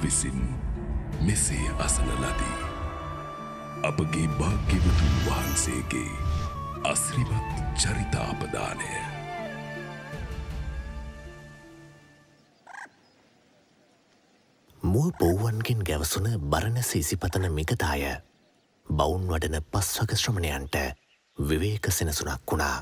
විසින් මෙසේ අසන ලදී. අපගේ භාග්‍යවතුන් වහන්සේගේ අසිරිමත් චරිතාපදානය. මුව පොව්වන්ගෙන් ගැවසුන බරණැස ඉසිපතන මිගදාය බවුන් වඩන පස්වග ශ්‍රමණයන්ට විවේක සෙනසුනක් වුණා.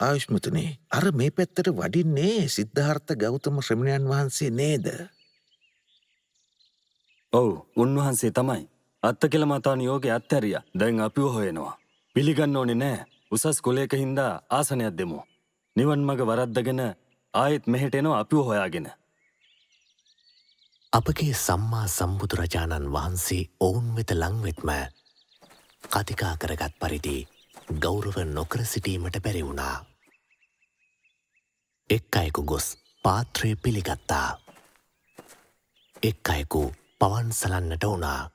ආයුෂ්මතුනේ, අර මේ පැත්තට වඩින්නේ සිද්ධාර්ථ ගෞතම ශ්‍රමණයන් වහන්සේ නේද? ඔව්, උන්වහන්සේ තමයි. අත්තකෙල මතා නියෝගේ අත්හැරියා. දැන් අපිව හොයනවා. පිළිගන්න ඕනේ නෑ. උසස් කුලයක හින්දා ආසනයක් දෙමු. නිවන් මඟ වරද්දගෙන ආයෙත් මෙහෙට එනවා අපිව හොයාගෙන. අපගේ සම්මා සම්බුදුරජාණන් වහන්සේ ඔවුන් වෙත ලංවෙත්ම කතිකා කරගත් පරිදි ගෞරව නොකර සිටීමට බැරි වුණා. එක් අයෙකු ගොස් පාත්‍රය පිළිගත්තා. එක් අයෙකු පවන් සලන්නට වුණා.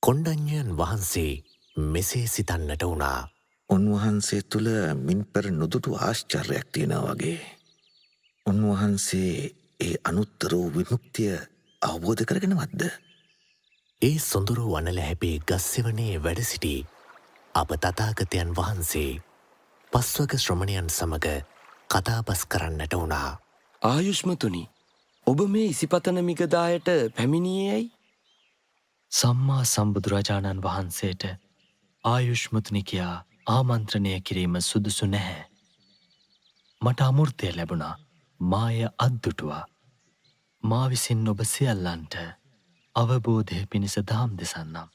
කොණ්ඩඤ්ඤයන් වහන්සේ මෙසේ සිතන්නට වුණා. උන්වහන්සේ තුළ මින් පෙර නුදුටු ආශ්චර්යයක් තියෙනවා වගේ. උන්වහන්සේ ඒ අනුත්තර වූ විමුක්තිය අවබෝධ කරගෙනවත්ද? ඒ සොඳුරු වනල හැබේ ගස්සෙවනේ වැඩ සිටි අප තථාගතයන් වහන්සේ පස්වග ශ්‍රමණයන් සමග කතාබස් කරන්නට වුණා. ආයුෂ්මතුනි, ඔබ මේ ඉසිපතන මිගදායට පැමිණියේයි? සම්මා සම්බුදුරජාණන් වහන්සේට ආයුෂ්මතුනි කියා ආමන්ත්‍රණය කිරීම සුදුසු නැහැ. මට අමෘතය ලැබුණා. මාය අද්දුටුවා. මා විසින් ඔබ සියල්ලන්ට අවබෝධය පිණිස දහම් දෙසන්නම්.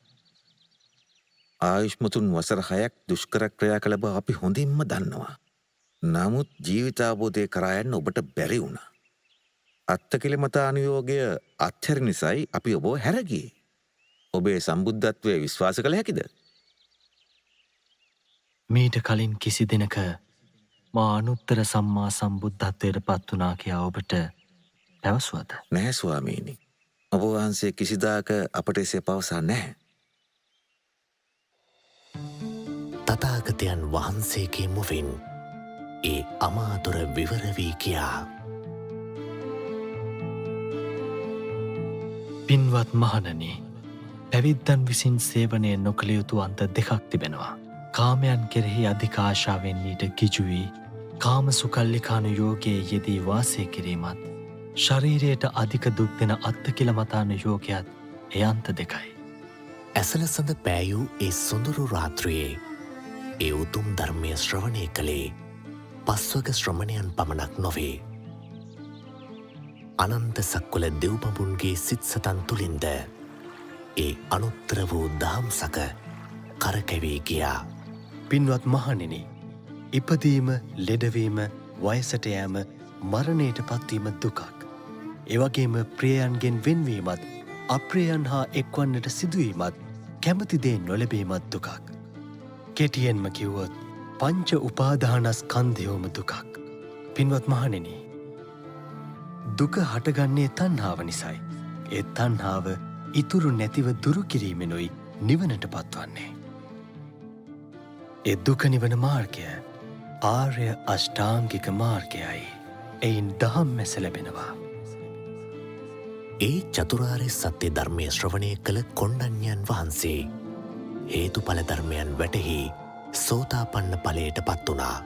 ආයුෂ්මතුන් වසර 6ක් දුෂ්කර ක්‍රියා කළ බව අපි හොඳින්ම දන්නවා. නමුත් ජීවිතාවබෝධය කරා යන්න ඔබට බැරි වුණා. අත්තකිලමතානුයෝගය අත්හැර නිසායි අපි ඔබ හැරගියේ. ඔබේ සම්බුද්ධත්වය විශ්වාස කළ හැකිද? මීට කලින් කිසි දිනක මා අනුත්තර සම්මා සම්බුද්ධත්වයට පත් වුණා කියා ඔබට පැවසුවද? නැහැ ස්වාමීනි. ඔබ වහන්සේ කිසිදාක අපට එසේ පවසා නැහැ. තථාගතයන් වහන්සේගේ මුවින් ඒ අමාතුර විවර වී කියා. පින්වත් මහණනි, පැවිද්දන් විසින් සේවනය නොකළ යුතු අන්ත දෙකක් තිබෙනවා. කාමයන් කෙරෙහි අධික ආශාවෙන් ඊට ගිජු වී කාම සුකල්ලිකානුයෝගයේ යෙදී වාසය කිරීමත්, ශරීරයට අධික දුක් දෙන අත්තකිලමතානුයෝගයත් ඒ අන්ත දෙකයි. ඇසළ සඳ පෑයූ ඒ සොඳුරු රාත්‍රියේ ඒ උතුම් ධර්මය ශ්‍රවණය කළේ පස්වග ශ්‍රමණයන් පමණක් නොවේ. අනන්ත සක්වල දෙව්බඹුන්ගේ සිත් සතන් තුළින්ද ඒ අනුත්තර වූ දහම්සක කරකැවී ගියා. පින්වත් මහණෙනි, ඉපදීම, ලෙඩවීම, වයසට යෑම, මරණයට පත්වීම දුකක්. එවගේම ප්‍රියයන්ගෙන් වෙන්වීමත්, අප්‍රියයන් හා එක්වන්නට සිදුවීමත්, කැමති දේ නොලැබීමත් දුකක්. කෙටියෙන්ම කිව්වොත් පංච උපාදානස්කන්ධයෝම දුකක්. පින්වත් මහණෙනි, දුක හටගන්නේ තණ්හාව නිසයි. ඒ තණ්හාව ඉතුරු නැතිව දුරු කිරීමෙනුයි නිවනට පත්වන්නේ. ඒ දුක නිවන මාර්ගය ආර්ය අෂ්ටාංගික මාර්ගයයි. එයින් දහම් මැස ලැබෙනවා. ඒ චතුරාර්ය සත්‍ය ධර්මය ශ්‍රවණය කළ කොණ්ඩඤ්ඤයන් වහන්සේ හේතුඵල ධර්මයන් වැටහි සෝතාපන්න ඵලයට පත් වුණා.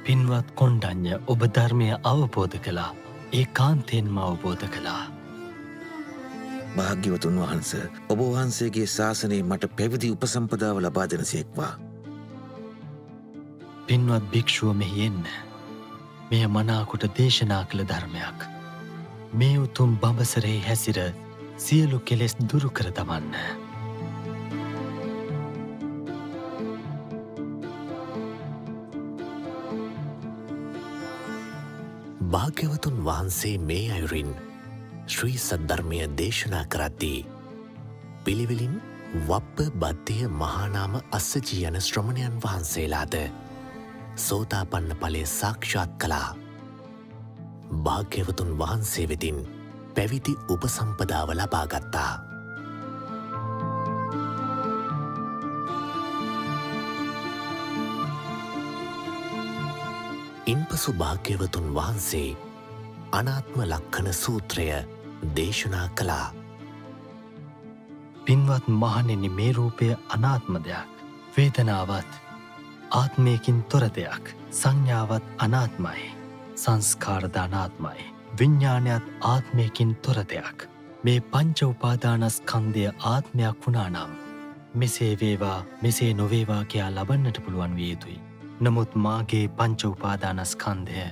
පින්වත් කොණ්ඩඤ්ඤ, ඔබ ධර්මය අවබෝධ කළා. ඒකාන්තයෙන්ම අවබෝධ කළා. භාග්‍යවතුන් වහන්ස, ඔබ වහන්සේගේ ශාසනයේ මට පැවිදි උපසම්පදාව ලබා දෙනසේක්වා. පින්වත් භික්ෂුව මෙහි එන්න. මෙය මනාකොට දේශනා කළ ධර්මයක්. මේ උතුම් බඹසරේ හැසිර සියලු කෙලෙස් දුරු කර දමන්න. භාග්‍යවතුන් වහන්සේ මේ අයුරින් ශ්‍රී සද්ධර්මය දේශනා කරද්දී පිළිවෙලින් වප්ප, බද්ධිය, මහානාම, අස්සජි යන ශ්‍රමණයන් වහන්සේලාද සෝතාපන්න ඵලය සාක්ෂාත් කළා. භාග්‍යවතුන් වහන්සේ වෙතින් පැවිදි උපසම්පදාව ලබාගත්තා. ඉන්පසු භාග්‍යවතුන් වහන්සේ අනාත්ම ලක්ඛණ සූත්‍රය දේශනා කළා. පින්වත් මහණෙනි, මේ රූපය අනාත්ම දෙයක්. වේදනාවත් ආත්මයකින් තොර දෙයක්. සංඥාවත් අනාත්මයි. සංස්කාරද අනාත්මයි. විඤ්ඤාණයත් ආත්මයකින් තොර දෙයක්. මේ පංච උපාදානස්කන්ධය ආත්මයක් වුණා නම් මෙසේ වේවා මෙසේ නොවේවා කියා ලබන්නට පුළුවන් විය යුතුයි. නමුත් මාගේ පංච උපාදානස්කන්ධය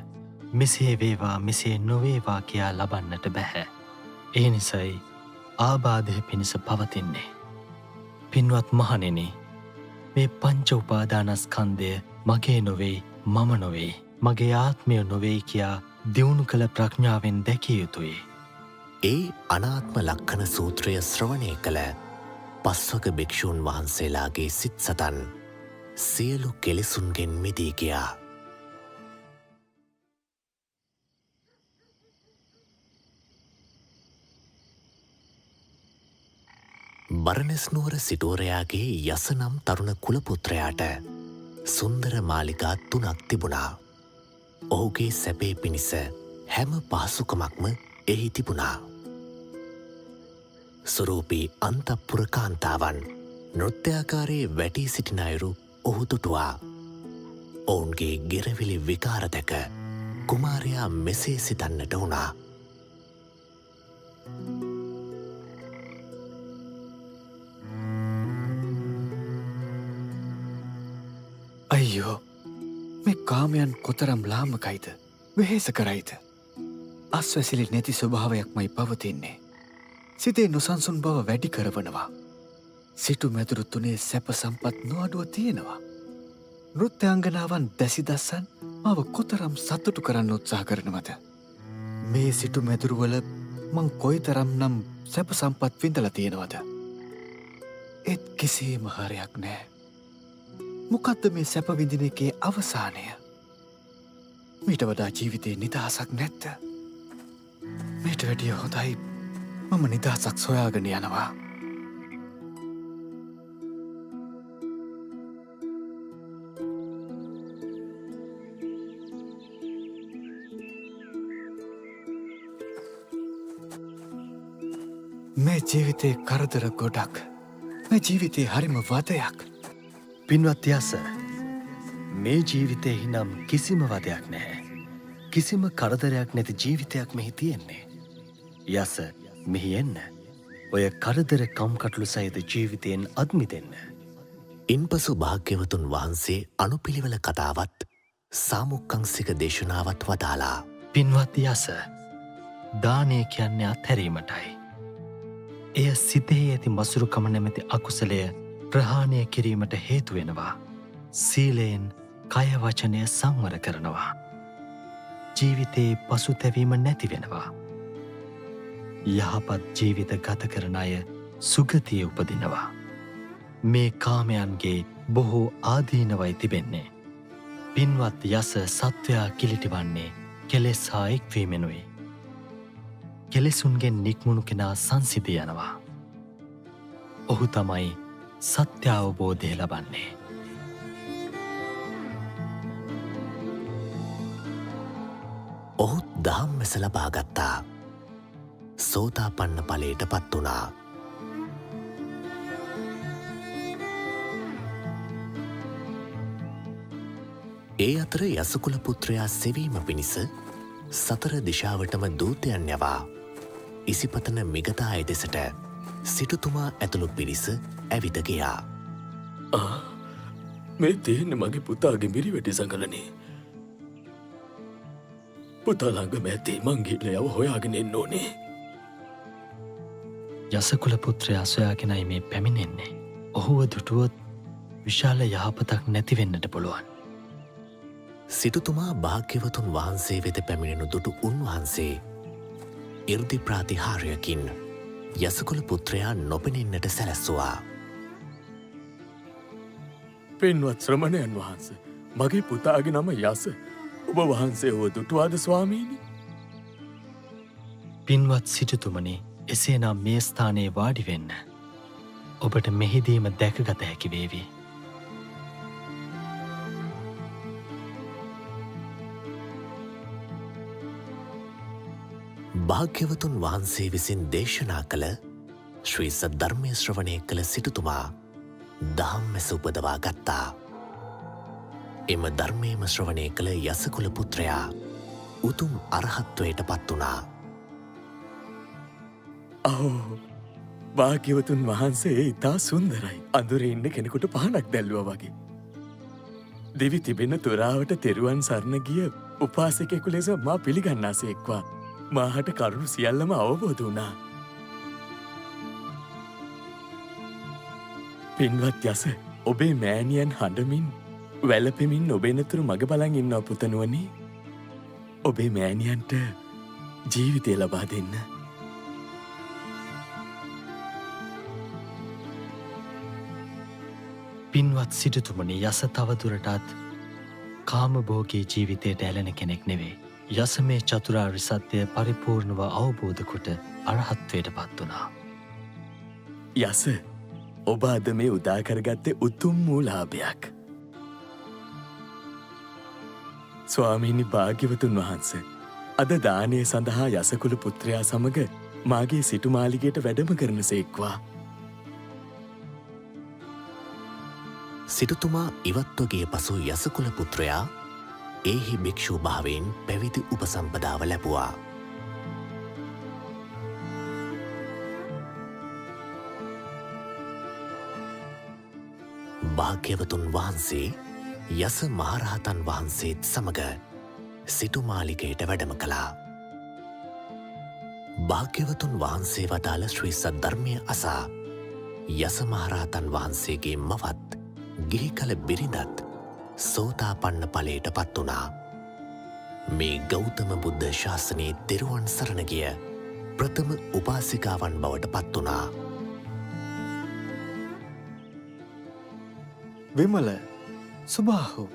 මෙසේ වේවා මෙසේ නොවේවා කියා ලබන්නට බැහැ. ඒ නිසයි ආබාධය පිණිස පවතින්නේ. පින්වත් මහණෙනි, මේ පංච උපාදානස්කන්ධය මගේ නොවේ, මම නොවේ, මගේ ආත්මය නොවේ කියා දියුණු කළ ප්‍රඥාවෙන් දැකිය යුතුයි. ඒ අනාත්ම ලක්ඛණ සූත්‍රය ශ්‍රවණය කළ පස්වක භික්ෂූන් වහන්සේලාගේ සිත් සතන් සියලු කෙලෙසුන්ගෙන් මිදී ගියා. බරණැස් නුවර සිටුවරයාගේ යස නම් තරුණ කුලපුත්‍රයාට සුන්දර මාලිගා 3ක් තිබුණා. ඔහුගේ සැපේ පිණිස හැම පහසුකමක්ම එහි තිබුණා. ස්වරූපී අන්තපුර කාන්තාවන් නෘත්‍යාකාරයේ වැටී සිටින අයුරු ඔහු දුටුවා. ඔවුන්ගේ ගෙරවිලි විකාර දැක කුමාරයා මෙසේ සිතන්නට වුණා. අයියෝ, මේ කාමයන් කොතරම් ලාමකයිද, වෙහෙස කරයිද. අස්වැසිලි නැති ස්වභාවයක්මයි පවතින්නේ. සිතේ නොසන්සුන් බව වැඩි කරවනවා. සිටු මැදුරු තුනේ සැප සම්පත් නොඅඩුව තියෙනවා. නෘත්‍යාංගනාවන් දැසිදස්සන් මව කොතරම් සතුටු කරන්න උත්සාහ කරනවද. මේ සිටු මැදුරුවල මං කොයිතරම් නම් සැප සම්පත් විඳලා තියෙනවද. ඒත් කිසිම හරයක් නෑ. මොකද්ද මේ සැප විඳින එකේ අවසානය? මීට වඩා ජීවිතේ නිදහසක් නැත්ද? මීට වැඩිය හොඳයි මම නිදහසක් සොයාගෙන යනවා. මේ ජීවිතේ කරදර ගොඩක්. මේ ජීවිතේ හරිම වදයක්. පින්වත් යස, මේ ජීවිතයෙහි නම් කිසිම වදයක් නැහැ. කිසිම කරදරයක් නැති ජීවිතයක් මෙහි තියෙන්නේ. යස, මෙහි එන්න. ඔය කරදර කම්කටොළු සහිත ජීවිතයෙන් අත්මිදෙන්න. ඉන්පසු භාග්‍යවතුන් වහන්සේ අනුපිළිවෙල කතාවත් සාමුක්කංසික දේශනාවත් වදාලා. පින්වත් යස, දානය කියන්නේ අත්හැරීමටයි. එය සිතෙහි ඇති මසුරුකම නැමැති අකුසලය ප්‍රහාණය කිරීමට හේතු වෙනවා. සීලයෙන් කය වචනය සංවර කරනවා. ජීවිතයේ පසුතැවීම නැති වෙනවා. යහපත් ජීවිත ගත කරන අය සුගතිය උපදිනවා. මේ කාමයන්ගේ බොහෝ ආදීනවයි තිබෙන්නේ. පින්වත් යස, සත්වයා කිලිටිවන්නේ කෙලෙස් හා එක්වීමෙනුයි. කෙලෙසුන්ගෙන් නික්මුණු කෙනා සංසිඳී යනවා. ඔහු තමයි සත්‍ය අවබෝධය ලබන්නේ. ඔහුත් දහම් මෙස ලබාගත්තා. සෝතාපන්න ඵලයට පත් වුණා. ඒ අතර යසකුල පුත්‍රයා සෙවීම පිණිස සතර දිශාවටම දූතයන් යවා ඉසිපතන මිගතාය දෙසට සිටුතුමා ඇතුළු පිරිස ඇවිද ගියා. මේ තියෙන්නේ මගේ පුතාගේ මිරිවැටි සඟලනේ. පුතා ළඟම ඇති, මං ගිහලා යව හොයාගෙන එන්න ඕනේ. යසකුල පුත්‍රයා සොයාගෙනයි මේ පැමිණෙන්නේ. ඔහුව දුටුවොත් විශාල යහපතක් නැති වෙන්නට පුළුවන්. සිටුතුමා භාග්‍යවතුන් වහන්සේ වෙත පැමිණෙනු දුටු උන්වහන්සේ ඉර්ධි ප්‍රාතිහාර්යකින් යසකුල පුත්‍රයා නොපෙනෙන්නට සැලැස්සුවා. පින්වත් ශ්‍රමණයන් වහන්සේ, මගේ පුතාගේ නම යස. ඔබ වහන්සේ ඔව දුටුවාද ස්වාමීනි? පින්වත් සිටුතුමනි, එසේනම් මේ ස්ථානයේ වාඩි වෙන්න. ඔබට මෙහිදීම දැකගත හැකි වේවි. භාග්‍යවතුන් වහන්සේ විසින් දේශනා කළ ශ්‍රී සද්ධර්මය ශ්‍රවණය කළ සිටුතුමා දහම්මැස උපදවා ගත්තා. එම ධර්මයම ශ්‍රවණය කළ යසකුල පුත්‍රයා උතුම් අරහත්වයට පත් වුණා. අවෝ භාග්‍යවතුන් වහන්සේ ඉතා සුන්දරයි. අඳුරේ ඉන්න කෙනෙකුට පහනක් දැල්ලුවා වගේ. දිවි තිබෙන තුරාවට තෙරුවන් සරණ ගිය උපාසකයෙකු ලෙස මා පිළිගන්නාසේක්වා. මාහට කරුණු සියල්ලම අවබෝධ වුණා. පින්වත් යස, ඔබේ මෑණියන් හඬමින් වැළපෙමින් ඔබෙනතුරු මග බලන් ඉන්නවා පුතණුවනි. ඔබේ මෑණියන්ට ජීවිතය ලබා දෙන්න. පින්වත් සිටුතුමනි, යස තවදුරටත් කාමභෝගී ජීවිතයට ඇලෙන කෙනෙක් නෙවේ. යස මේ චතුරාර්ය සත්‍යය පරිපූර්ණව අවබෝධ කොට අරහත්වයට පත් වුණා. යස, ඔබ අද මේ උදාකරගත්තේ උතුම් වූ ලාභයක්. ස්වාමීනි භාග්‍යවතුන් වහන්ස, අද දානය සඳහා යසකුල පුත්‍රයා සමග මාගේ සිටුමාලිගයට වැඩම කරන සේක්වා. සිටුතුමා ඉවත්වගේ පසු යසකුල පුත්‍රයා ඒහි භික්ෂූ භාවයෙන් පැවිදි උපසම්පදාව ලැබුවා. භාග්‍යවතුන් වහන්සේ යස මහරහතන් වහන්සේත් සමග සිටුමාලිගයට වැඩම කළා. භාග්‍යවතුන් වහන්සේ වදාළ ශ්‍රී සද්ධර්මය අසා යස මහරහතන් වහන්සේගේ මවත් ගිහි කල බිරිඳත් සෝතාපන්න ඵලයට පත් වුණා. මේ ගෞතම බුද්ධ ශාසනයේ තෙරුවන් සරණ ගිය ප්‍රථම උපාසිකාවන් බවට පත් වුණා. විමල, සුබාහු,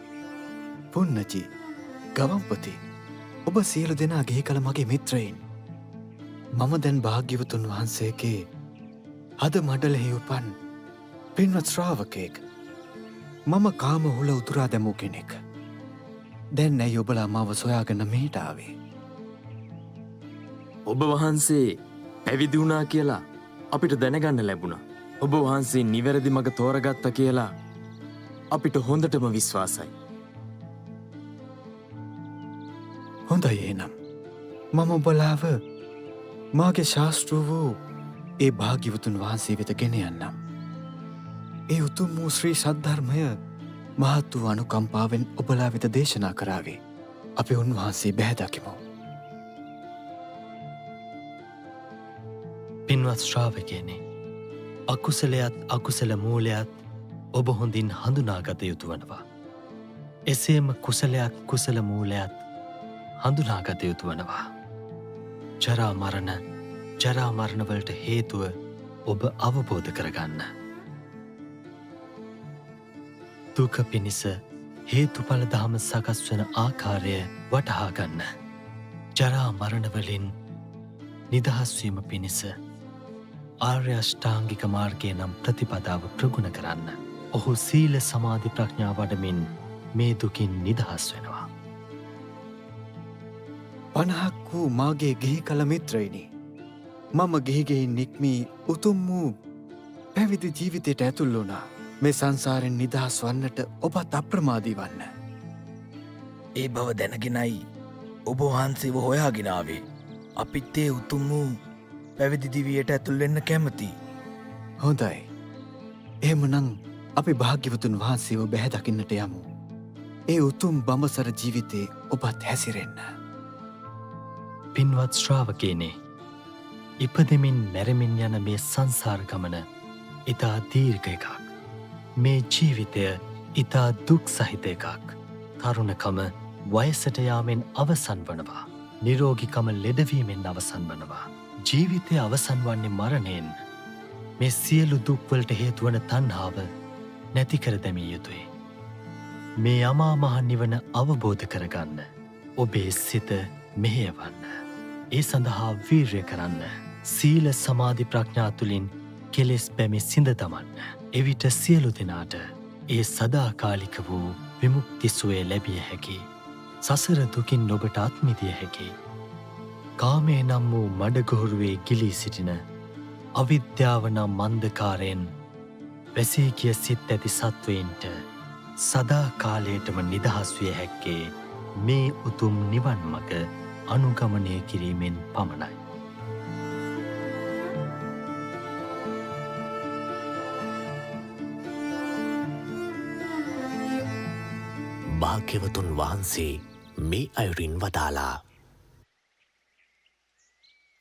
පුන්නචි, ගවම්පති, ඔබ සියලු දෙනා ගෙහි කල මගේ මිත්‍රයින්. මම දැන් භාග්‍යවතුන් වහන්සේගේ අද මඩලෙහි උපන් පින්වත් ශ්‍රාවකයෙක්. මම කාම හුල උතුරා දැමූ කෙනෙක්. දැන් ඇයි ඔබලා මාව සොයාගෙන මෙහිට ආවේ? ඔබ වහන්සේ පැවිදි වුණා කියලා අපිට දැනගන්න ලැබුණා. ඔබ වහන්සේ නිවැරදි මඟ තෝරගත්ත කියලා අපිට හොඳටම විශ්වාසයි. හොඳයි එහෙනම්. මම ඔබලාව මාගේ ශාස්ත්‍ර වූ ඒ භාග්‍යවතුන් වහන්සේ වෙත ගෙන යන්නම්. ඒ උතුම් වූ ශ්‍රී සද්ධර්මය මහත් වූ අනුකම්පාවෙන් ඔබලා වෙත දේශනා කරාවේ. අපි උන්වහන්සේ බැහැදකිමු. පින්වත් ශ්‍රාවකයනි, අකුසලයත් අකුසල මූලයත් ඔබ හොඳින් හඳුනාගත යුතු වනවා. එසේම කුසලයක් කුසල මූලයත් හඳුනාගත යුතු වනවා. ජරා මරණවලට හේතුව ඔබ අවබෝධ කරගන්න. දුක පිණිස හේතුඵල දහම සකස් වන ආකාරය වටහා ගන්න. ජරා මරණවලින් නිදහස්වීම පිණිස ආර්ය අෂ්ටාංගික මාර්ගය නම් ප්‍රතිපදාව ප්‍රගුණ කරන්න. ඔහු සීල සමාධි ප්‍රඥා වඩමින් මේ දුකින් නිදහස් වෙනවා. 50ක් වූ මාගේ ගෙහි කල මිත්‍රයිනි, මම ගෙහිගෙහින් නික්මී උතුම් වූ පැවිදි ජීවිතයට ඇතුල් වුණා. මේ සංසාරෙන් නිදහස් වන්නට ඔබත් අප්‍රමාදී වන්න. ඒ බව දැනගෙනයි ඔබ වහන්සේව හොයාගෙනාවේ. අපිත් ඒ උතුම් වූ පැවිදි දිවියට ඇතුල් වෙන්න කැමති. හොඳයි. එහෙමනම් අපි භාග්‍යවතුන් වහන්සේව බැහැ දකින්නට යමු. ඒ උතුම් බඹසර ජීවිතේ ඔබත් හැසිරෙන්න. පින්වත් ශ්‍රාවකයනි, ඉපදෙමින් මැරෙමින් යන මේ සංසාර ගමන ඉතා දීර්ඝ එකක්. මේ ජීවිතය ඉතා දුක් සහිත එකක්. තරුණකම වයසට යාමෙන් අවසන් වනවා. නිරෝගිකම ලෙඩවීමෙන් අවසන් වනවා. ජීවිතය අවසන් වන්නේ මරණයෙන්. මේ සියලු දුක්වලට හේතුවන තණ්හාව නැති කර දැමිය යුතුයි. මේ අමා මහ නිවන අවබෝධ කරගන්න ඔබේ සිත මෙහෙයවන්න. ඒ සඳහා වීර්ය කරන්න. සීල සමාධි ප්‍රඥා තුළින් කෙලෙස් පැමි සිඳ තමන්න. එවිට සියලු දෙනාට ඒ සදාකාලික වූ විමුක්තිසුවේ ලැබිය හැකි. සසර දුකින් ඔබට අත්මිදිය හැකි. කාමය නම් වූ මඩගොහුරුවේ ගිලී සිටින අවිද්‍යාව නම් මන්දකාරයෙන් වැසී ගිය සිත් ඇති සත්වයින්ට සදා කාලයටම නිදහස් විය හැක්කේ මේ උතුම් නිවන් මඟ අනුගමනය කිරීමෙන් පමණයි. භාග්‍යවතුන් වහන්සේ මේ අයුරින් වදාලා.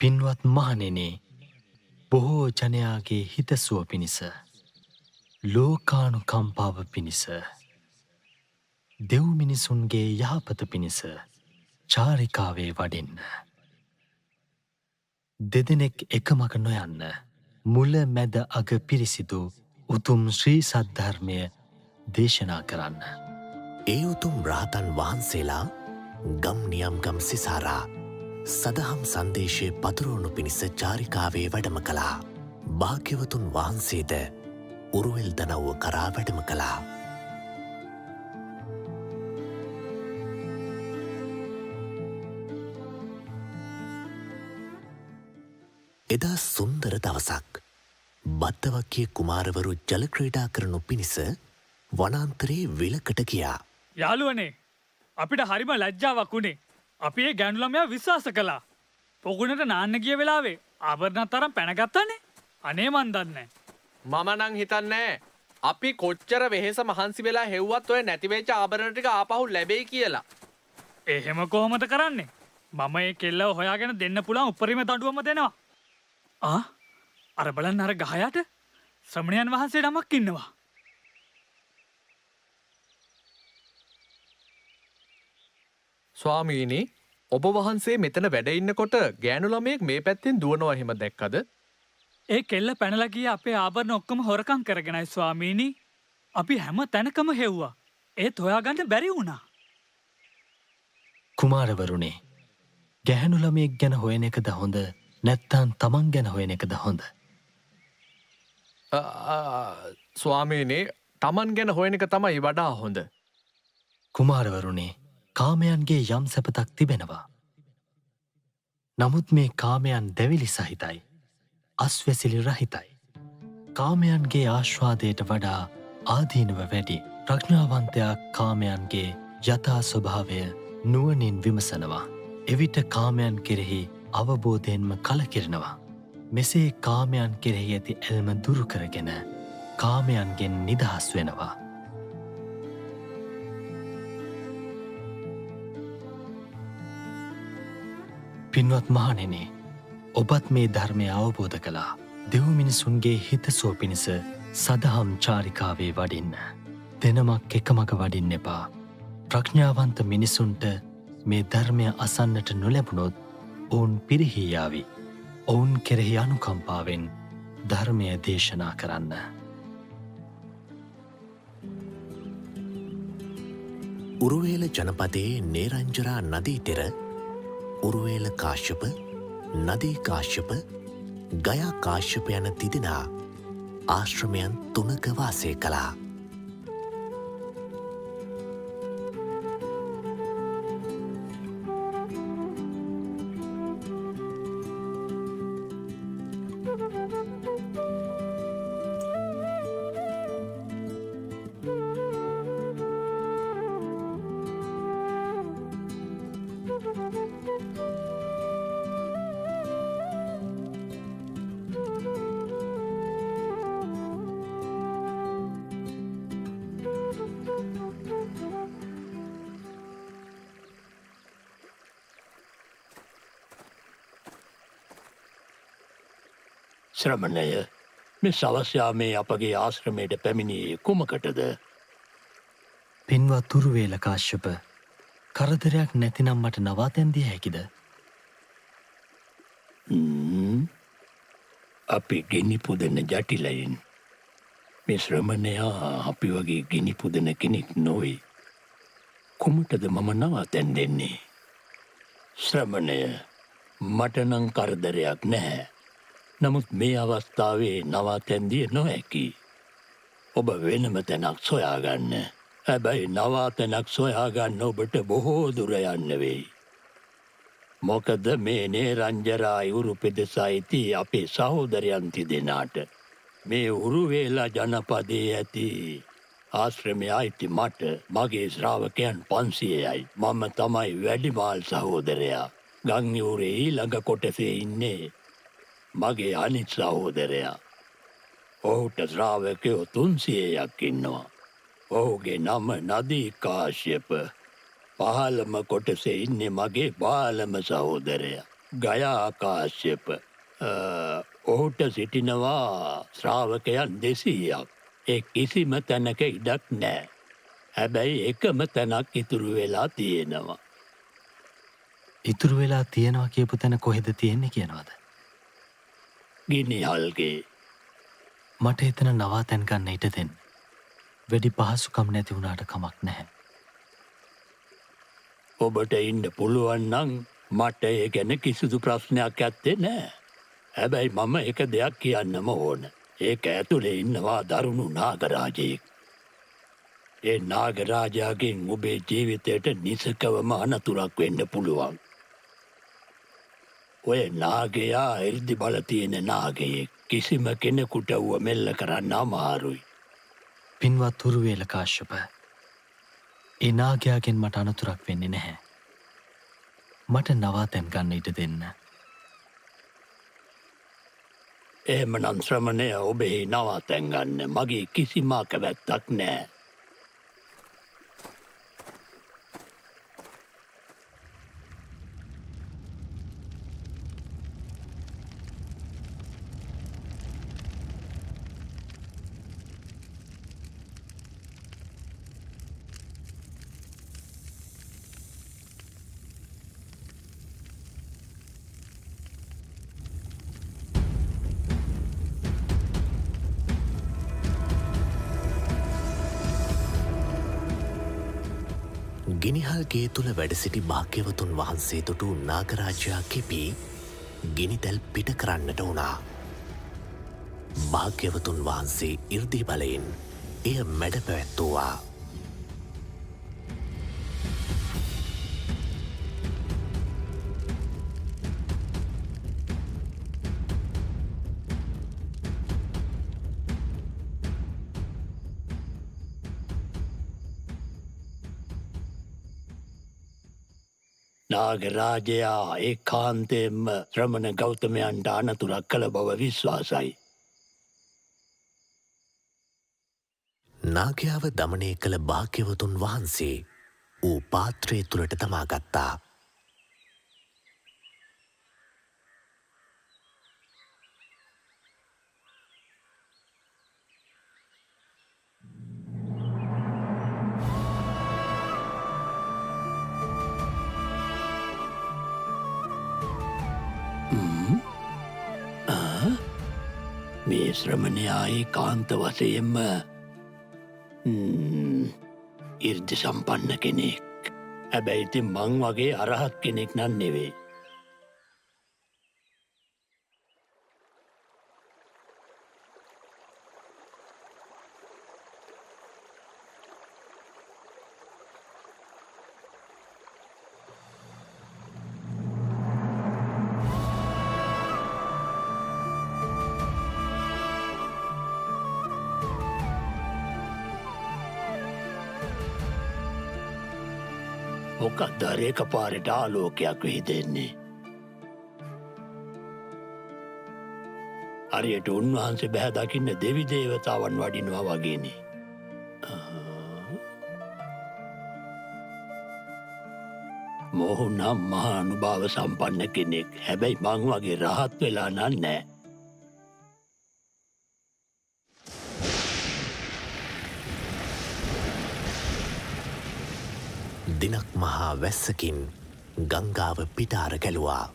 පින්වත් මහණෙනි, බොහෝ ජනයාගේ හිතසුව පිණිස, ලෝකානුකම්පාව පිණිස, දෙව් මිනිසුන්ගේ යහපත පිණිස චාරිකාවේ වඩින්න. දෙදෙනෙක් එකමග නොයන්න. මුල මැද අග පිරිසිදු උතුම් ශ්‍රී සද්ධර්මය දේශනා කරන්න. ඒ උතුම් රාතන් වහන්සේලා ගම් නියම් ගම් සිසාරා සදහම් සංදේශය පතුරුවනු පිණිස චාරිකාවේ වැඩම කළා. භාග්‍යවතුන් වහන්සේද උරුවෙල් දනව්ව කරා වැඩම කළා. එදා සුන්දර දවසක් බත්තවක්කිය කුමාරවරු ජලක්‍රීඩා කරනු පිණිස වනාන්තරයේ විලකට ගියා. යාළුවනේ, අපිට හරිම ලැජ්ජාවක් වුණේ. අපි ඒ ගැණු ළමයා විශ්වාස කළා. පොකුණට නාන්න ගිය වෙලාවේ ආභරණත් තරම් පැනගත්තනේ. අනේ මන් දන්නේ. මම නං හිතන්නේ අපි කොච්චර වෙහෙස මහන්සි වෙලා හෙව්වත් ඔය නැතිවෙච්ච ආභරණ ටික ආපහු ලැබෙයි කියලා. එහෙම කොහොමද කරන්නේ? මම ඒ කෙල්ලව හොයාගෙන දෙන්න පුළුවන් උපරිම දඬුවම දෙනවා. අර බලන්න අර ගහයට ශ්‍රමණයන් වහන්සේ නමක් ඉන්නවා. ස්වාමීනි, ඔබ වහන්සේ මෙතන වැඩ ඉන්නකොට ගෑනු ළමයෙක් මේ පැත්තෙන් දුවනවා එහෙම දැක්කද? ඒ කෙල්ල පැනලා ගියේ අපේ ආභරණ ඔක්කොම හොරකම් කරගෙනයි ස්වාමීනි. අපි හැම තැනකම හෙව්වා. ඒත් හොයාගන්න බැරි වුණා. කුමාරවරුනේ, ගැහැණු ළමයෙක් ගැන හොයන එකද හොඳ, නැත්තම් තමන් ගැන හොයන එකද හොඳ? ස්වාමීනි, තමන් ගැන හොයන එක තමයි වඩා හොඳ. කුමාරවරුනේ, කාමයන්ගේ යම් සැපතක් තිබෙනවා. නමුත් මේ කාමයන් දැවිලි සහිතයි, අස්වැසිලි රහිතයි. කාමයන්ගේ ආශ්වාදයට වඩා ආදීනව වැඩි. ප්‍රඥාවන්තයා කාමයන්ගේ යථා ස්වභාවය නුවණින් විමසනවා. එවිට කාමයන් කෙරෙහි අවබෝධයෙන්ම කලකිරෙනවා. මෙසේ කාමයන් කෙරෙහි ඇති ඇල්ම දුරු කරගෙන කාමයන්ගෙන් නිදහස් වෙනවා. පින්වත් මහණෙනි, ඔබත් මේ ධර්මය අවබෝධ කළා. දෙව් මිනිසුන්ගේ හිතසුව පිණිස සදහම් චාරිකාවේ වඩින්න. දෙනමක් එකමග වඩින්න එපා. ප්‍රඥාවන්ත මිනිසුන්ට මේ ධර්මය අසන්නට නොලැබුණොත් ඔවුන් පිරිහී යාවි. ඔවුන් කෙරෙහි අනුකම්පාවෙන් ධර්මය දේශනා කරන්න. උරුවේල ජනපදයේ නේරංජරා නදී තෙර උරුවේල කාශ්‍යප, නදී කාශ්‍යප, ගයා කාශ්‍යප යන තිදෙනා ආශ්‍රමයන් 3ක වාසය කළා. ශ්‍රමණය, මේ සවස්යාමේ අපගේ ආශ්‍රමයට පැමිණියේ කුමකටද? පින්වත් උරුවේල කාශ්‍යප, කරදරයක් නැතිනම් මට නවාතැන් දිය හැකිද? අපි ගිනි පුදන ජටිලයින්. මේ ශ්‍රමණයා අපි වගේ ගිනි පුදන කෙනෙක් නොවේ. කුමටද මම නවාතැන් දෙන්නේ? ශ්‍රමණය, මටනං කරදරයක් නැහැ. නමුත් මේ අවස්ථාවේ නවාතැන්දිය නොහැකි. ඔබ වෙනම තැනක් සොයාගන්න. හැබැයි නවාතැනක් සොයාගන්න ඔබට බොහෝ දුර යන්න වෙයි. මොකද මේ නේරංජරා ඉවුරු පෙදෙසයිති අපේ සහෝදරයන් තිදෙනාට. මේ උරුවේලා ජනපදයේ ඇති ආශ්‍රමය අයිති මට මගේ ශ්‍රාවකයන් 500යි. මම තමයි වැඩිමාල් සහෝදරයා. ගංයුරේ ඊළඟ කොටසේ ඉන්නේ මගේ අනිත් සහෝදරයා. ඔහුට ශ්‍රාවකයෝ 300ක් ඉන්නවා. ඔහුගේ නම නදී කාශ්‍යප. පහළම කොටසේ ඉන්නේ මගේ බාලම සහෝදරයා ගයා කාශ්‍යප. ඔහුට සිටිනවා ශ්‍රාවකයන් 200ක්. ඒ කිසිම තැනක ඉඩක් නෑ. හැබැයි එකම තැනක් ඉතුරු වෙලා තියෙනවා. ඉතුරු වෙලා තියෙනවා කියපු තැන කොහෙද තියෙන්නේ කියනවද? ගිනිහල්ගේ. මට එතන නවාතැන් ගන්න ඉඩ දෙන්න. වැඩි පහසුකම් නැති වුණාට කමක් නැහැ. ඔබට ඉන්න පුළුවන් නම් මට ඒ ගැන කිසිදු ප්‍රශ්නයක් ඇත්තේ නෑ. හැබැයි මම එක දෙයක් කියන්නම ඕන. ඒක ඇතුලේ ඉන්නවා දරුණු නාගරාජයෙක්. ඒ නාගරාජයාගෙන් ඔබේ ජීවිතයට නිසකවම අනතුරක් වෙන්න පුළුවන්. ඔය නාගයා ඉර්ධි බල තියෙන නාගයෙක්. කිසිම කෙනෙකුට ඌව මෙල්ල කරන්න අමාරුයි. පින්වත් උරුවේල කාශ්‍යප. ඒ නාගයාගෙන් මට අනතුරක් වෙන්නේ නැහැ. මට නවාතැන් ගන්න ඉඩ දෙන්න. එහෙමනම් ශ්‍රමණය ඔබෙහි නවාතැන් ගන්න. මගේ කිසිම කැමැත්තක් නෑ. ගිනිහල්ගේ තුළ වැඩ සිටි භාග්‍යවතුන් වහන්සේ දුටු නාගරාජයා කිපී ගිනිතැල් පිට කරන්නට වුණා. භාග්‍යවතුන් වහන්සේ ඉර්ධි බලයෙන් එය මැඩ පැවැත්තුවා. නාගරාජයා ඒකාන්තයෙන්ම ශ්‍රමණ ගෞතමයන්ට අනතුරක් කළ බව විශ්වාසයි. නාගයාව දමනය කළ භාග්‍යවතුන් වහන්සේ ඌ පාත්‍රය තුළට තමා ගත්තා. මේ ශ්‍රමණයා ඒකාන්ත වශයෙන්ම ඉර්ධි සම්පන්න කෙනෙක්. හැබැයි ඉතින් මං වගේ අරහත් කෙනෙක් නම් නෙවෙයි. මොකක්ද ඒක පාරට ආලෝකයක් විහිදෙන්නේ? හරියට උන්වහන්සේ බෑ දකින්න දෙවි දේවතාවන් වඩිනවා වගේනේ. මොහු නම් මහා අනුභව සම්පන්න කෙනෙක්. හැබැයි මං වගේ රහත් වෙලා නෑ. දිනක් මහා වැස්සකින් ගංගාව පිටාර ගැලුවා.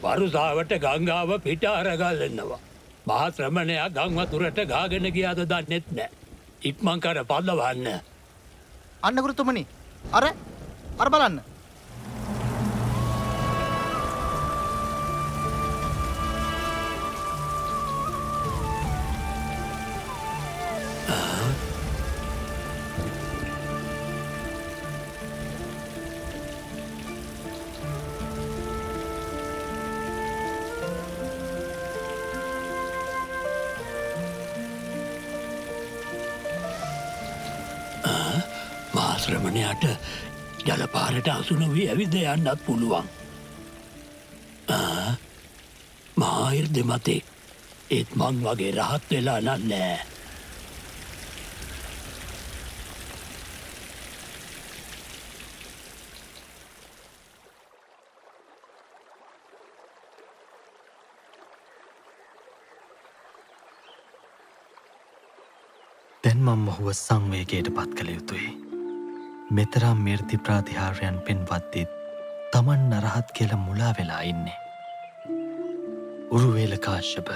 වරුසාවට ගංගාව පිටාර ගල්ලනවා. මහා ශ්‍රමණයා ගං වතුරට ගාගෙන ගියාද දන්නෙත් නෑ. ඉක්මන් කර පදවන්න. අන්න ගුරුතුමනි. අර බලන්න. මාශ්‍රමණයට ජලපාරට අසුනවී ඇවිද යන්නත් පුළුවන්. මාහිර් දෙමතේ ඒත් මං වගේ රහත් වෙලා නෑ. දැන් මම මොහුව සංවේගයට පත් කළ යුතුයි. මෙතරම් මිර්ති ප්‍රාතිහාර්යන් පෙන්වද්දිත් තමන් නරහත් කියල මුලා වෙලා ඉන්නේ. උරුවේල කාශ්‍යප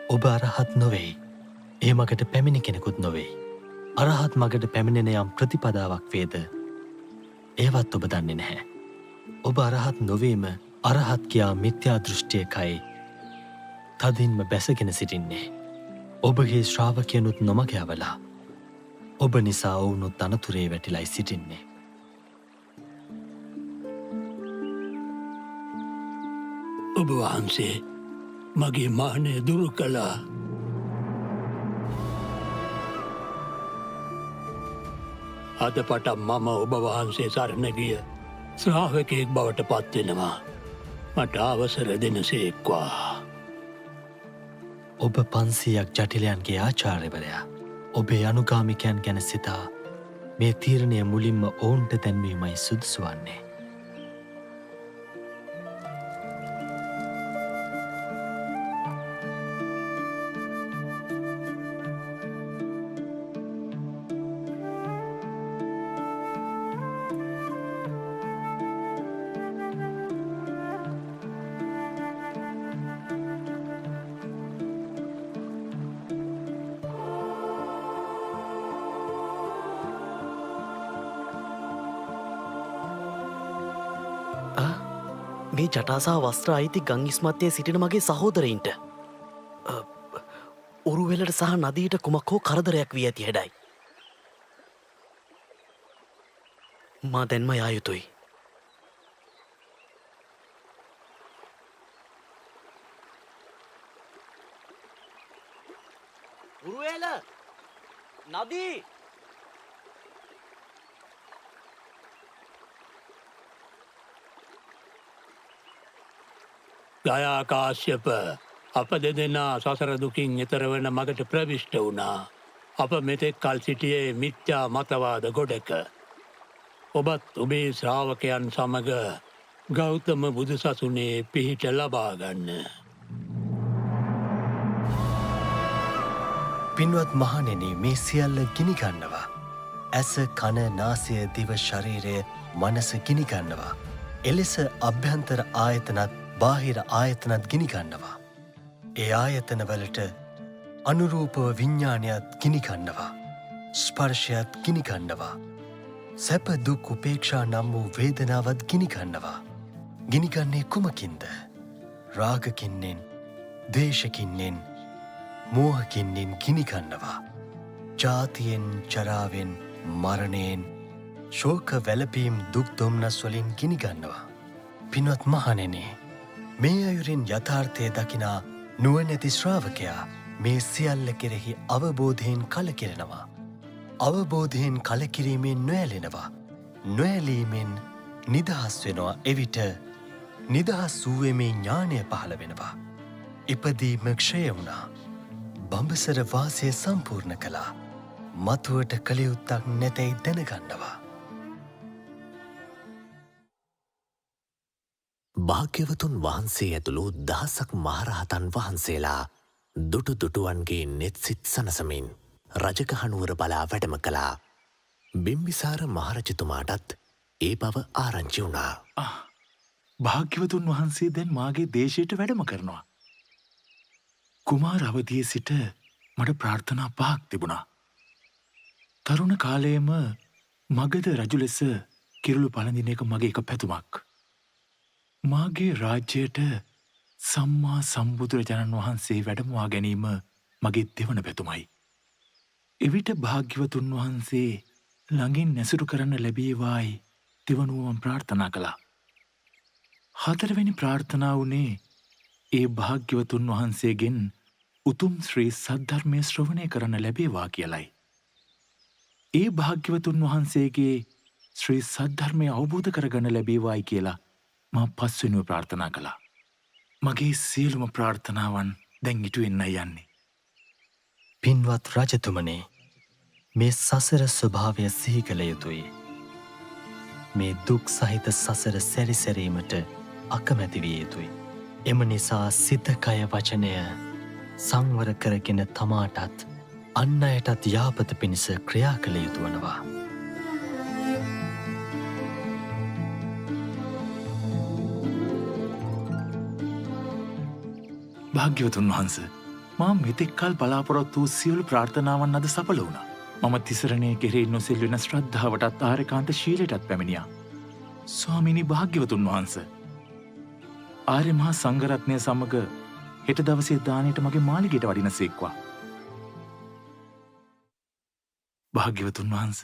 ඔබ අරහත් නොවෙයි. ඒ මගට පැමිණි කෙනෙකුත් නොවෙයි. අරහත් මගට පැමිණෙන යම් ප්‍රතිපදාවක් වේද ඒවත් ඔබ දන්නේ නැහැ. ඔබ අරහත් නොවීම අරහත් කියා මිත්‍යා දෘෂ්ටියකයි තදින්ම බැසගෙන සිටින්නේ. ඔබගේ ශ්‍රාවකයනුත් නොමගයවලා ඔබ නිසා ඔවුනුත් අනතුරේ වැටිලයි සිටින්නේ. ඔබ වහන්සේ මගේ මානය දුරු කළා. අද පටන් මම ඔබ වහන්සේ සරණ ගිය ශ්‍රාවකයෙක් බවට පත්වෙනවා. මට අවසර දෙනසේක්වා. ඔබ 500ක් ජටිලයන්ගේ ආචාර්යවරයා. ඔබේ අනුගාමිකයන් ගැන සිතා මේ තීරණය මුලින්ම ඔවුන්ට දැන්වීමයි සුදුසු වන්නේ. මේ ජටාසා වස්ත්‍ර අයිති ගංගිස්මත්‍යය සිටින මගේ සහෝදරයින්ට උරුවෙලට සහ නදීට කුමක් හෝ කරදරයක් වී ඇති හැඩයි. මා දැන්ම යා යුතුයි. උරුවෙල නදී ගයාකාශ්‍යප අප දෙදෙනා සසර දුකින් එතර වන මගට ප්‍රවිෂ්ට වුණා. අප මෙතෙක් කල් සිටියේ මිත්‍යා මතවාද ගොඩක. ඔබත් ඔබේ ශ්‍රාවකයන් සමග ගෞතම බුදුසසුනේ පිහිට ලබාගන්න. පින්වත් මහණෙනි මේ සියල්ල ගිනිගන්නවා. ඇස කන නාසය දිව ශරීරය මනස ගිනිගන්නවා. එලෙස අභ්‍යන්තර ආයතනත් බාහිර ආයතනත් ගිනිගන්නවා. ඒ ආයතනවලට අනුරූපව විඤ්ඥානයත් ගිනිගන්නවා. ස්පර්ශයත් ගිනිගන්නවා. සැප දුක් උපේක්ෂා නම් වූ වේදනාවත් ගිනිගන්නවා. ගිනිගන්නේ කුමකින්ද? රාගකින්නෙන්, දේශකින්නෙන්, මෝහකින්නෙන් ගිනිගන්නවා. ජාතියෙන්, ජරාවෙන්, මරණයෙන්, ශෝක වැළපීම් දුක් දුම්නස් වලින් ගිනිගන්නවා. පින්වත් මහණෙනි, මේ අයුරින් යථාර්ථය දකිනා නුවණැති ශ්‍රාවකයා මේ සියල්ල කෙරෙහි අවබෝධයෙන් කලකිරෙනවා. අවබෝධයෙන් කලකිරීමෙන් නොඇලෙනවා. නොඇලීමෙන් නිදහස් වෙනවා. එවිට නිදහස් වූවේ මේ ඥානය පහළ වෙනවා. ඉපදීම ක්ෂය වුණා. බඹසර වාසය සම්පූර්ණ කළා. මතුවට කළ යුත්තක් නැතැයි දැනගන්නවා. භාග්‍යවතුන් වහන්සේ ඇතුළු දහසක් මහරහතන් වහන්සේලා දුටු දුටුවන්ගේ නෙත්සිත් සනසමින් රජගහනුවර බලා වැඩම කළා. බිම්බිසාර මහරජතුමාටත් ඒ බව ආරංචි වුණා. භාග්‍යවතුන් වහන්සේ දැන් මාගේ දේශයට වැඩම කරනවා. කුමාර අවදියේ සිට මට ප්‍රාර්ථනා 5ක් තිබුණා. තරුණ කාලයේම මගද රජු ලෙස කිරුළු පළඳින එක මගේ එක පැතුමක්. මාගේ රාජ්‍යයට සම්මා සම්බුදුරජාණන් වහන්සේ වැඩමවා ගැනීම මගේ දෙවන පැතුමයි. එවිට භාග්‍යවතුන් වහන්සේ ළඟින් නැසුරු කරන්න ලැබේවායි දෙවනුවම ප්‍රාර්ථනා කළා. හතරවෙනි ප්‍රාර්ථනා වුණේ ඒ භාග්‍යවතුන් වහන්සේගෙන් උතුම් ශ්‍රී සද්ධර්මය ශ්‍රවණය කරන්න ලැබේවා කියලයි. ඒ භාග්‍යවතුන් වහන්සේගේ ශ්‍රී සද්ධර්මය අවබෝධ කරගන්න ලැබේවායි කියලා මා පස්වෙනුව ප්‍රාර්ථනා කළා. මගේ සියලුම ප්‍රාර්ථනාවන් දැන් ඉටු වෙන්න යන්නේ. පින්වත් රජතුමනේ, මේ සසර ස්වභාවය සිහි කළ යුතුයි. මේ දුක් සහිත සසර සැරිසැරීමට අකමැති විය යුතුයි. එම නිසා සිත කය වචනය සංවර කරගෙන තමාටත් අන් අයටත් යාපත පිණිස ක්‍රියා කළ යුතු වනවා. භාග්‍යවතුන් වහන්ස, මා මෙතෙක්කල් බලාපොරොත්තු වූ සියලු ප්‍රාර්ථනාවන් අද සඵල වුණා. මම තිසරණය කෙරෙහි නොසෙල්වෙන ශ්‍රද්ධාවටත් ආර්යකාන්ත ශීලයටත් පැමිණියා. ස්වාමිනී භාග්‍යවතුන් වහන්ස, ආර්ය මහා සංඝරත්නය සමග හෙට දවසේ දානයට මගේ මාලිගයට වඩින සේක්වා. භාග්‍යවතුන් වහන්ස,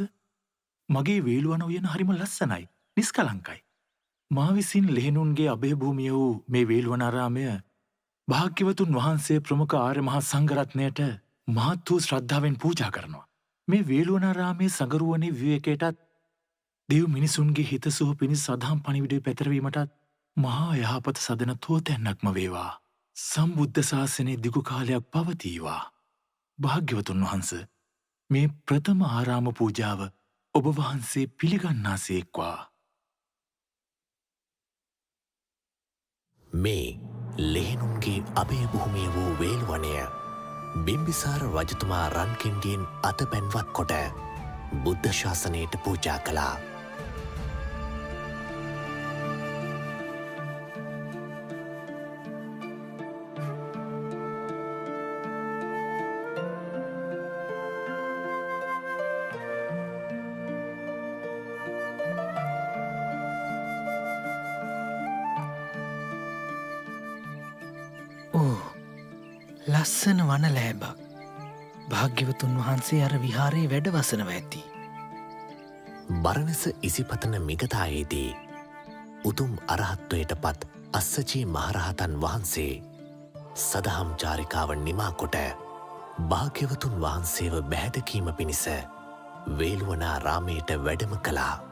මගේ වේළුවන උයන හරිම ලස්සනයි, නිස්කලංකයි. මා විසින් ලෙහෙනුන්ගේ අභයභූමිය වූ මේ වේළුවනාරාමය භාග්‍යවතුන් වහන්සේ ප්‍රමුඛ ආර්ය මහා සංඝරත්නයට මහත් වූ ශ්‍රද්ධාවෙන් පූජා කරනවා. මේ වේළුවනාරාමේ සඟරුවනේ විවේකයටත් දෙව් මිනිසුන්ගේ හිතසුව පිණිස සදහම් පණිවිඩය පැතරවීමටත් මහා යහපත සදන තෝතැන්නක්ම වේවා. සම්බුද්ධ ශාසනය දිගු කාලයක් පවතීවා. භාග්‍යවතුන් වහන්ස, මේ ප්‍රථම ආරාම පූජාව ඔබ වහන්සේ පිළිගන්නාසේක්වා. මේ ලෙහෙනුන්ගේ අභයභූමිය වූ වේළුවනය බිම්බිසාර රජතුමා රන්කෙන්ඩියෙන් අත පැන්වත් කොට බුද්ධ ශාසනයට පූජා කළා. ලස්සන වන ලෑබක්. භාග්‍යවතුන් වහන්සේ අර විහාරයේ වැඩවසනව ඇති. බරණස ඉසිපතන මිගතායේදී උතුම් අරහත්වයට පත් අස්සජී මහරහතන් වහන්සේ සදහම් චාරිකාව නිමාකොට භාග්‍යවතුන් වහන්සේව බැහැදකීම පිණිස වේළුවනාරාමයට වැඩම කළා.